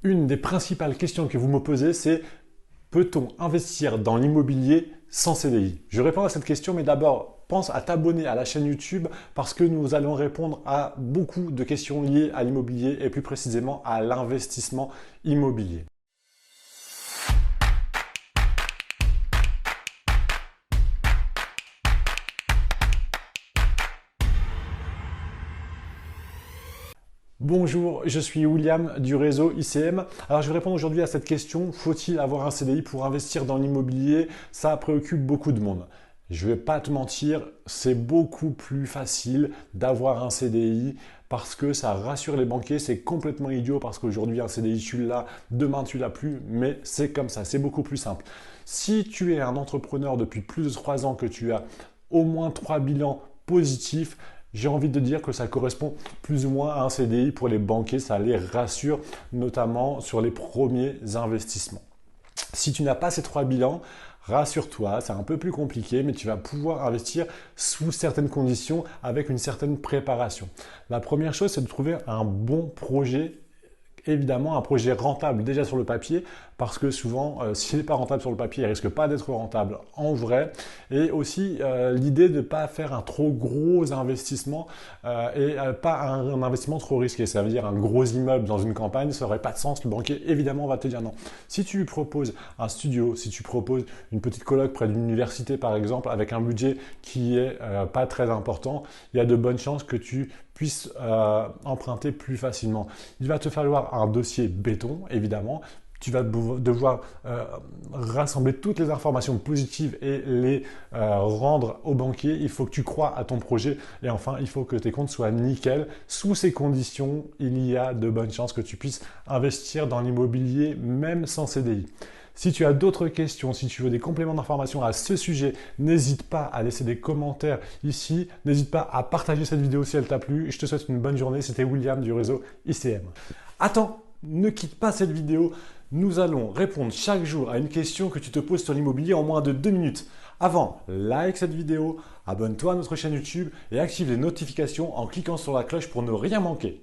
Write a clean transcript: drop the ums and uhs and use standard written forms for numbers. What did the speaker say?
Une des principales questions que vous me posez, c'est peut-on investir dans l'immobilier sans CDI? Je réponds à cette question, mais d'abord, pense à t'abonner à la chaîne YouTube parce que nous allons répondre à beaucoup de questions liées à l'immobilier et plus précisément à l'investissement immobilier. Bonjour, je suis William du réseau ICM. Alors je vais répondre aujourd'hui à cette question, faut-il avoir un CDI pour investir dans l'immobilier? Ça préoccupe beaucoup de monde. Je ne vais pas te mentir, c'est beaucoup plus facile d'avoir un CDI parce que ça rassure les banquiers. C'est complètement idiot parce qu'aujourd'hui un CDI tu l'as, demain tu l'as plus, mais c'est comme ça, c'est beaucoup plus simple. Si tu es un entrepreneur depuis plus de 3 ans, que tu as au moins 3 bilans positifs, j'ai envie de dire que ça correspond plus ou moins à un CDI pour les banquiers, ça les rassure notamment sur les premiers investissements. Si tu n'as pas ces 3 bilans, rassure-toi, c'est un peu plus compliqué, mais tu vas pouvoir investir sous certaines conditions avec une certaine préparation. La première chose, c'est de trouver un bon projet. Évidemment, un projet rentable déjà sur le papier, parce que souvent, s'il n'est pas rentable sur le papier, il risque pas d'être rentable en vrai. Et aussi, l'idée de ne pas faire un trop gros investissement et pas un investissement trop risqué. Ça veut dire un gros immeuble dans une campagne, ça n'aurait pas de sens. Le banquier, évidemment, va te dire non. Si tu lui proposes un studio, si tu proposes une petite coloc près d'une université, par exemple, avec un budget qui est pas très important, il y a de bonnes chances que tu puisses emprunter plus facilement. Il va te falloir un dossier béton, évidemment. Tu vas devoir rassembler toutes les informations positives et les rendre au banquier. Il faut que tu crois à ton projet et enfin, il faut que tes comptes soient nickel. Sous ces conditions, il y a de bonnes chances que tu puisses investir dans l'immobilier même sans CDI. Si tu as d'autres questions, si tu veux des compléments d'information à ce sujet, n'hésite pas à laisser des commentaires ici. N'hésite pas à partager cette vidéo si elle t'a plu. Je te souhaite une bonne journée. C'était William du réseau ICM. Attends, ne quitte pas cette vidéo. Nous allons répondre chaque jour à une question que tu te poses sur l'immobilier en moins de 2 minutes. Avant, like cette vidéo, abonne-toi à notre chaîne YouTube et active les notifications en cliquant sur la cloche pour ne rien manquer.